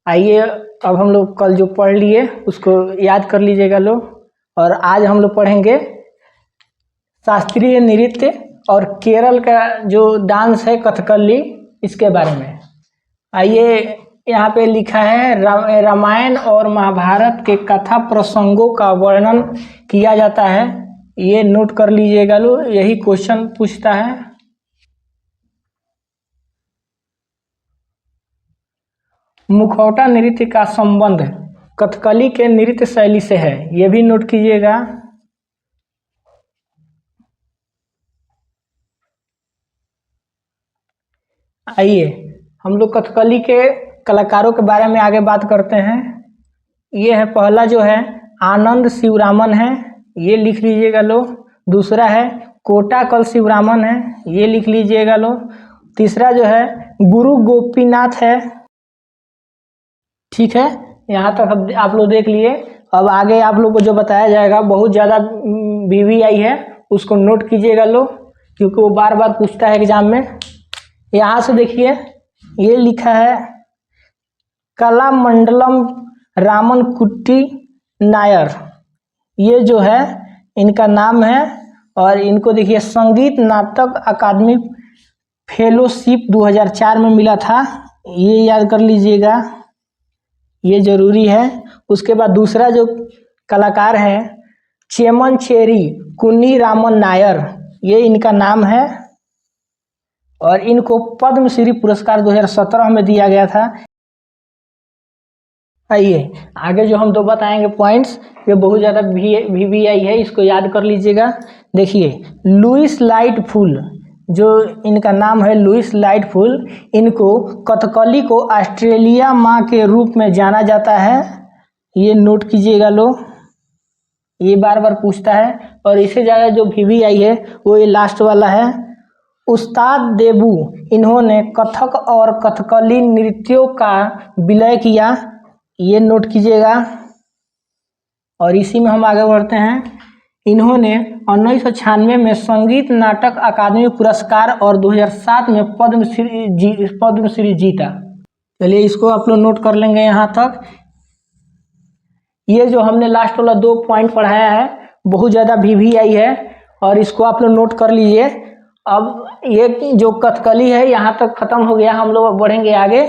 आइए अब हम लोग कल जो पढ़ लिए उसको याद कर लीजिएगा लोग। और आज हम लोग पढ़ेंगे शास्त्रीय नृत्य और केरल का जो डांस है कथकली, इसके बारे में। आइए, यहाँ पे लिखा है रामायण और महाभारत के कथा प्रसंगों का वर्णन किया जाता है। ये नोट कर लीजिएगा लोग, यही क्वेश्चन पूछता है। मुखौटा नृत्य का संबंध कथकली के नृत्य शैली से है, ये भी नोट कीजिएगा। आइए हम लोग कथकली के कलाकारों के बारे में आगे बात करते हैं। ये है पहला जो है आनंद शिवरामन है, ये लिख लीजिएगा लोग। दूसरा है कोटाकल शिवरामन है, ये लिख लीजिएगा लोग। तीसरा जो है गुरु गोपीनाथ है। ठीक है, यहाँ तक आप लोग देख लिए। अब आगे आप लोग को जो बताया जाएगा बहुत ज़्यादा VVI है, उसको नोट कीजिएगा लोग, क्योंकि वो बार बार पूछता है एग्जाम में। यहाँ से देखिए, ये लिखा है कलामंडलम रामन कुट्टी नायर, ये जो है इनका नाम है। और इनको देखिए संगीत नाटक अकादमी फेलोशिप 2004 में मिला था, ये याद कर लीजिएगा, ये जरूरी है। उसके बाद दूसरा जो कलाकार है चेमन चेरी कुन्नी रामन नायर, ये इनका नाम है और इनको पद्मश्री पुरस्कार 2017 में दिया गया था। आइए आगे जो हम दो बताएंगे पॉइंट्स, ये बहुत ज़्यादा VVI है, इसको याद कर लीजिएगा। देखिए लुइस लाइटफुल, जो इनका नाम है लुइस लाइटफुल, इनको कथकली को ऑस्ट्रेलिया माँ के रूप में जाना जाता है, ये नोट कीजिएगा लोग, ये बार बार पूछता है। और इससे ज़्यादा जो VVI है वो ये लास्ट वाला है। उस्ताद देबू, इन्होंने कथक और कथकली नृत्यों का विलय किया, ये नोट कीजिएगा। और इसी में हम आगे बढ़ते हैं। इन्होंने 1996 में संगीत नाटक अकादमी पुरस्कार और 2007 में पद्मश्री जीता। चलिए इसको आप लोग नोट कर लेंगे यहाँ तक। ये जो हमने लास्ट वाला 2 पॉइंट पढ़ाया है बहुत ज़्यादा VVI है, और इसको आप लोग नोट कर लीजिए। अब ये जो कथकली है यहाँ तक खत्म हो गया, हम लोग बढ़ेंगे आगे।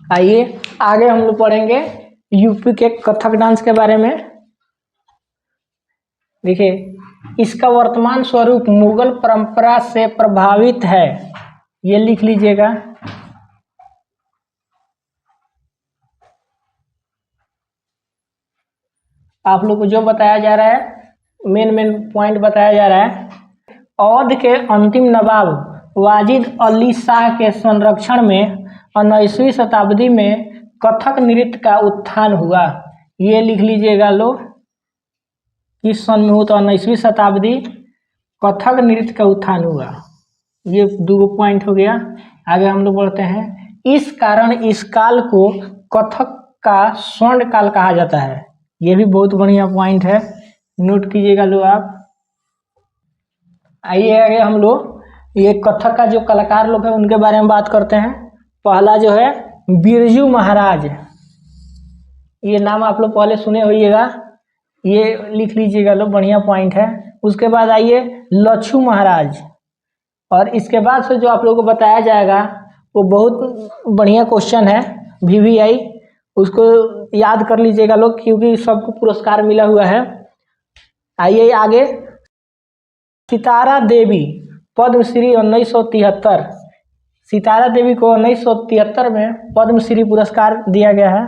आइए आगे हम लोग पढ़ेंगे यूपी के कथक डांस के बारे में। देखिए इसका वर्तमान स्वरूप मुगल परंपरा से प्रभावित है, ये लिख लीजिएगा। आप लोग को जो बताया जा रहा है, मेन पॉइंट बताया जा रहा है। अवध के अंतिम नवाब वाजिद अली शाह के संरक्षण में 19वीं शताब्दी में कथक नृत्य का उत्थान हुआ, ये लिख लीजिएगा लोग। किस सन में हुआ? तो 19वीं शताब्दी कथक नृत्य का उत्थान हुआ। ये 2 पॉइंट हो गया। आगे हम लोग बढ़ते हैं। इस कारण इस काल को कथक का स्वर्ण काल कहा जाता है, ये भी बहुत बढ़िया पॉइंट है, नोट कीजिएगा लोग आप। आइए आगे हम लोग ये कथक का जो कलाकार लोग हैं उनके बारे में बात करते हैं। पहला जो है बिरजू महाराज, ये नाम आप लोग पहले सुने होइएगा, ये लिख लीजिएगा लोग, बढ़िया पॉइंट है। उसके बाद आइए लच्छू महाराज, और इसके बाद से जो आप लोगों को बताया जाएगा वो बहुत बढ़िया क्वेश्चन है VVI, उसको याद कर लीजिएगा लोग, क्योंकि सबको पुरस्कार मिला हुआ है। आइए आगे, सितारा देवी पद्मश्री 1973, सितारा देवी को 1973 में पद्मश्री पुरस्कार दिया गया है।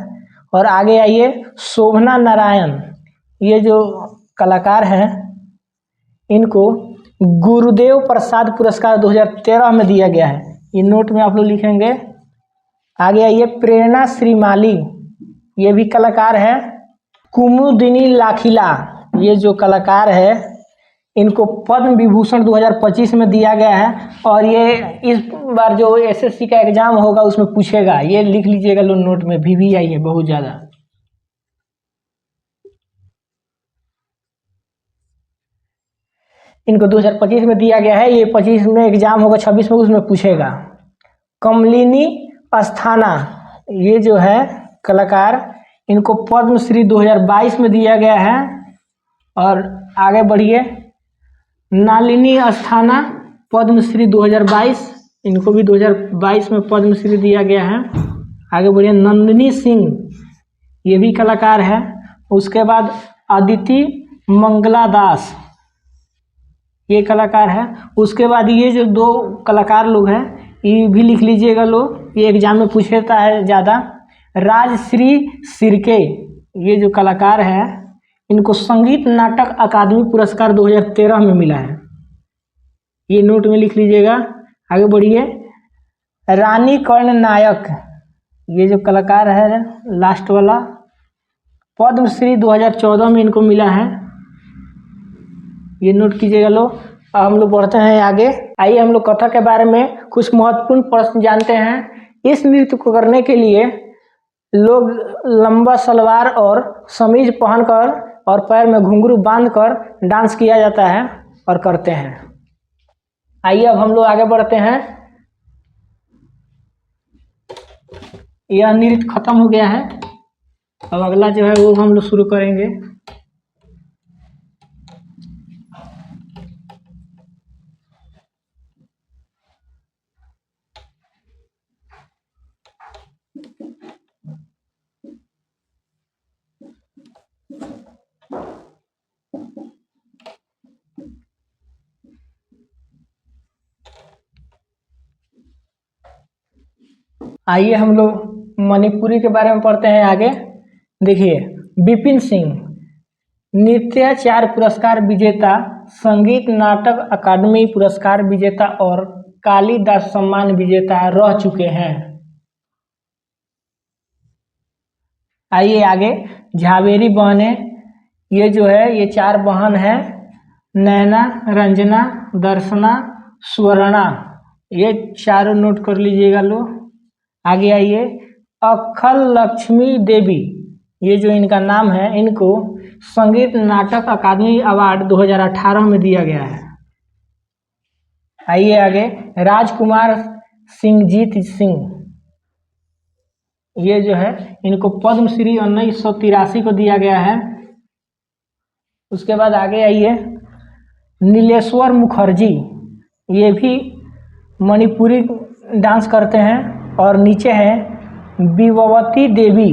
और आगे आइए शोभना नारायण, ये जो कलाकार हैं इनको गुरुदेव प्रसाद पुरस्कार 2013 में दिया गया है। ये नोट में आप लोग लिखेंगे। आगे आइए, प्रेरणा श्रीमाली, ये भी कलाकार है। कुमुदिनी लाखिला, ये जो कलाकार है इनको पद्म विभूषण 2025 में दिया गया है। और ये इस बार जो एसएससी का एग्जाम होगा उसमें पूछेगा, ये लिख लीजिएगा लो नोट में, VVI है बहुत ज़्यादा। इनको 2025 में दिया गया है, ये 25 में एग्जाम होगा, 26 में उसमें पूछेगा। कमलिनी अस्थाना, ये जो है कलाकार, इनको पद्मश्री 2022 में दिया गया है। और आगे बढ़िए, नालिनी अस्थाना पद्मश्री 2022, इनको भी 2022 में पद्मश्री दिया गया है। आगे बढ़िए, नंदिनी सिंह, ये भी कलाकार है। उसके बाद अदिति मंगला दास, ये कलाकार है। उसके बाद ये जो दो कलाकार लोग हैं ये भी लिख लीजिएगा लो, ये एग्जाम में पूछता है ज़्यादा। राजश्री सिरके, ये जो कलाकार है इनको संगीत नाटक अकादमी पुरस्कार 2013 में मिला है, ये नोट में लिख लीजिएगा। आगे बढ़िए, रानी कर्ण नायक, ये जो कलाकार है लास्ट वाला, पद्मश्री 2014 में इनको मिला है, ये नोट कीजिएगा लो। अब हम लोग बढ़ते हैं आगे। आइए हम लोग कथक के बारे में कुछ महत्वपूर्ण प्रश्न जानते हैं। इस नृत्य को करने के लिए लोग लंबा सलवार और समीज पहनकर और पैर में घुंघरू बांधकर डांस किया जाता है और करते हैं। आइए अब हम लोग आगे बढ़ते हैं। यह नृत्य खत्म हो गया है, अब अगला जो है वो हम लोग शुरू करेंगे। आइए हम लोग मणिपुरी के बारे में पढ़ते हैं आगे। देखिए, विपिन सिंह नृत्याचार्य पुरस्कार विजेता, संगीत नाटक अकादमी पुरस्कार विजेता और कालिदास सम्मान विजेता रह चुके हैं। आइए आगे, झावेरी बहनें, ये जो है ये 4 बहन हैं, नैना, रंजना, दर्शना, स्वर्णा, ये चारों नोट कर लीजिएगा लो। आगे आइए, अक्खल लक्ष्मी देवी, ये जो इनका नाम है, इनको संगीत नाटक अकादमी अवार्ड 2018 में दिया गया है। आइए आगे, राजकुमार सिंहजीत सिंह, ये जो है इनको पद्मश्री 1983 को दिया गया है। उसके बाद आगे आइए, नीलेश्वर मुखर्जी, ये भी मणिपुरी डांस करते हैं। और नीचे है विभवती देवी,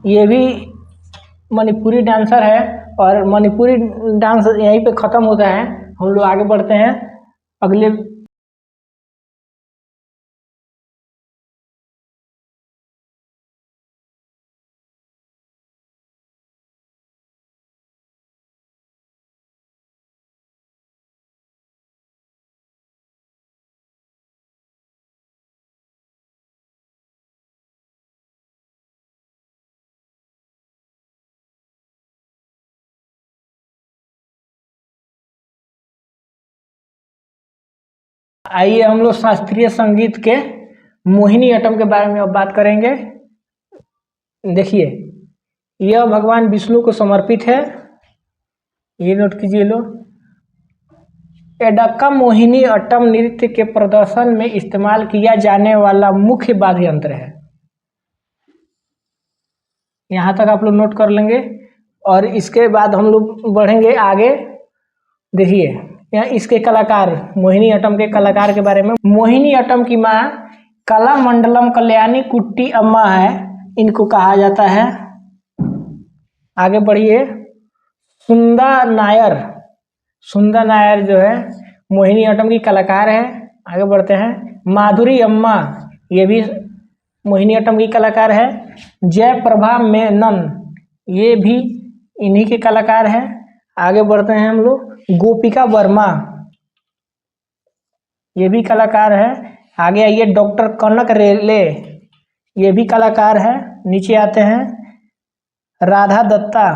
ये भी मणिपुरी डांसर है। और मणिपुरी डांस यहीं पे ख़त्म होता है। हम लोग आगे बढ़ते हैं अगले। आइए हम लोग शास्त्रीय संगीत के मोहिनी अट्टम के बारे में अब बात करेंगे। देखिए, यह भगवान विष्णु को समर्पित है, ये नोट कीजिए लो। एडक्का मोहिनी अट्टम नृत्य के प्रदर्शन में इस्तेमाल किया जाने वाला मुख्य वाद्य यंत्र है। यहाँ तक आप लोग नोट कर लेंगे। और इसके बाद हम लोग बढ़ेंगे आगे। देखिए, यहाँ इसके कलाकार, मोहिनी अट्टम के कलाकार के बारे में। मोहिनी अट्टम की माँ कलामंडलम कल्याणी कुट्टी अम्मा है, इनको कहा जाता है। आगे बढ़िए, सुंदा नायर, सुंदा नायर जो है मोहिनी अट्टम की कलाकार है। आगे बढ़ते हैं, माधुरी अम्मा, ये भी मोहिनी अट्टम की कलाकार है। जयप्रभा मेनन, ये भी इन्हीं के कलाकार हैं। आगे बढ़ते हैं हम लोग। गोपिका वर्मा, ये भी कलाकार है। आगे आइए, डॉक्टर कनक रेले, ये भी कलाकार है। नीचे आते हैं, राधा दत्ता,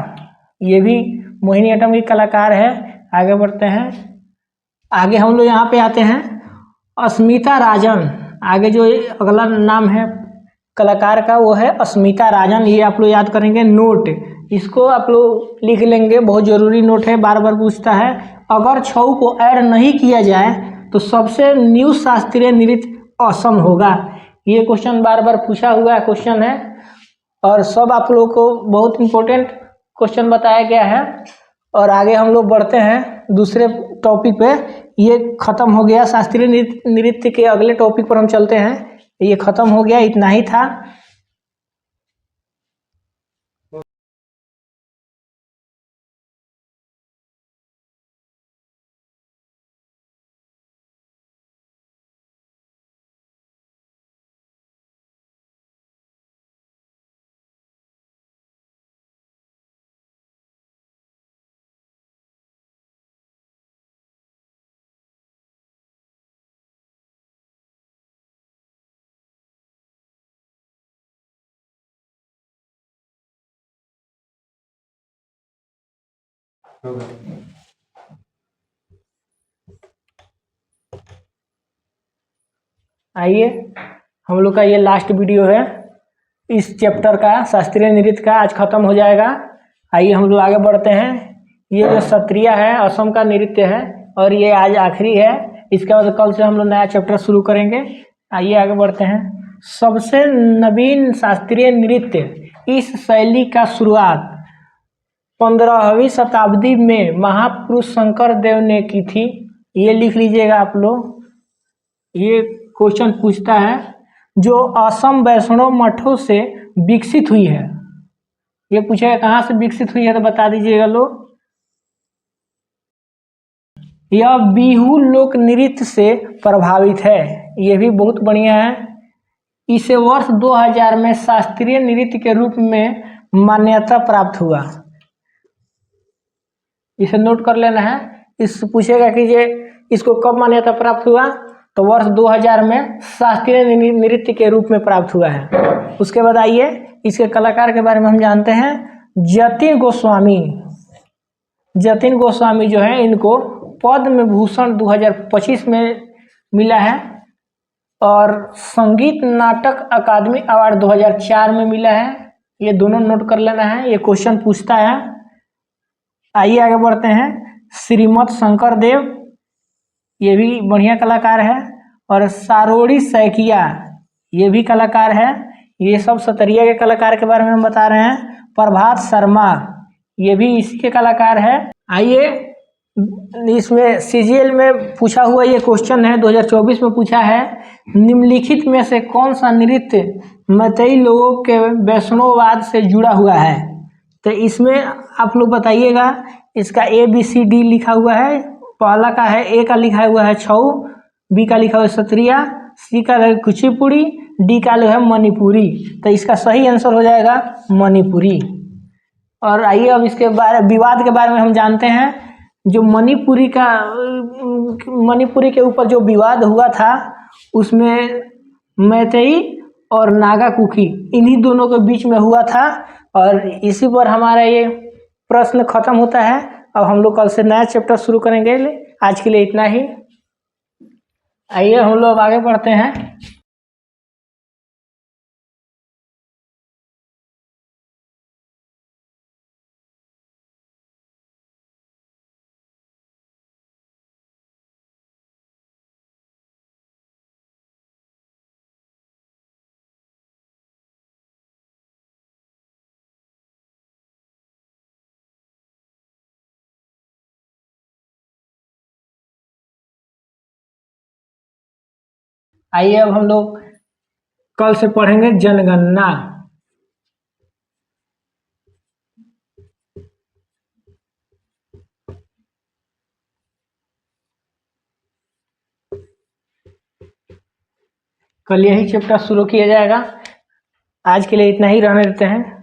ये भी मोहिनीअट्टम की कलाकार है। आगे बढ़ते हैं, आगे हम लोग यहाँ पे आते हैं, अस्मिता राजन। आगे जो अगला नाम है कलाकार का वो है अस्मिता राजन, ये आप लोग याद करेंगे। नोट इसको आप लोग लिख लेंगे, बहुत ज़रूरी नोट है, बार बार पूछता है। अगर छऊ को ऐड नहीं किया जाए तो सबसे न्यू शास्त्रीय नृत्य असम होगा। ये क्वेश्चन बार बार पूछा हुआ क्वेश्चन है और सब आप लोगों को बहुत इम्पोर्टेंट क्वेश्चन बताया गया है। और आगे हम लोग बढ़ते हैं दूसरे टॉपिक पे। ये खत्म हो गया शास्त्रीय नृत्य के अगले टॉपिक पर हम चलते हैं। ये खत्म हो गया, इतना ही था। आइए, हम लोग का ये लास्ट वीडियो है इस चैप्टर का, शास्त्रीय नृत्य का। आज खत्म हो जाएगा। आइए हम लोग आगे बढ़ते हैं। ये जो सत्रिय है असम का नृत्य है और ये आज आखिरी है। इसके बाद कल से हम लोग नया चैप्टर शुरू करेंगे। आइए आगे बढ़ते हैं। सबसे नवीन शास्त्रीय नृत्य, इस शैली का शुरुआत 15वीं शताब्दी में महापुरुष शंकर देव ने की थी। ये लिख लीजिएगा आप लोग। ये क्वेश्चन पूछता है जो असम वैष्णव मठों से विकसित हुई है। ये पूछेगा कहाँ से विकसित हुई है तो बता दीजिएगा लोग। यह बिहू लोक नृत्य से प्रभावित है। ये भी बहुत बढ़िया है। इसे वर्ष 2000 में शास्त्रीय नृत्य के रूप में मान्यता प्राप्त हुआ। इसे नोट कर लेना है। इस पूछेगा कि ये इसको कब मान्यता प्राप्त हुआ तो वर्ष 2000 में शास्त्रीय नृत्य के रूप में प्राप्त हुआ है। उसके बाद आइए इसके कलाकार के बारे में हम जानते हैं। जतिन गोस्वामी, जतिन गोस्वामी जो है इनको पद्म भूषण 2025 में मिला है और संगीत नाटक अकादमी अवार्ड 2004 में मिला है। ये दोनों नोट कर लेना है, ये क्वेश्चन पूछता है। आइए आगे बढ़ते हैं। श्रीमत शंकर देव, ये भी बढ़िया कलाकार है। और सारोड़ी सैकिया, ये भी कलाकार है। ये सब सतरिया के कलाकार के बारे में हम बता रहे हैं। प्रभात शर्मा, ये भी इसी के कलाकार है। आइए, इसमें सीजीएल में पूछा हुआ ये क्वेश्चन है, 2024 में पूछा है। निम्नलिखित में से कौन सा नृत्य मैतेई लोगों के वैष्णववाद से जुड़ा हुआ है? तो इसमें आप लोग बताइएगा। इसका ABCD लिखा हुआ है। पहला का है, ए का लिखा हुआ है छऊ, बी का लिखा हुआ है सत्रिया, सी का है कुचिपुड़ी, डी का है मणिपुरी। तो इसका सही आंसर हो जाएगा मणिपुरी। और आइए अब इसके विवाद के बारे में हम जानते हैं। जो मणिपुरी के ऊपर जो विवाद हुआ था उसमें मैतेई और नागा कुकी इन्हीं दोनों के बीच में हुआ था। और इसी पर हमारा ये प्रश्न खत्म होता है। अब हम लोग कल से नया चैप्टर शुरू करेंगे। आज के लिए इतना ही। आइए हम लोग आगे बढ़ते हैं। आइए अब हम लोग कल से पढ़ेंगे जनगणना। कल यही चैप्टर शुरू किया जाएगा। आज के लिए इतना ही रहने देते हैं।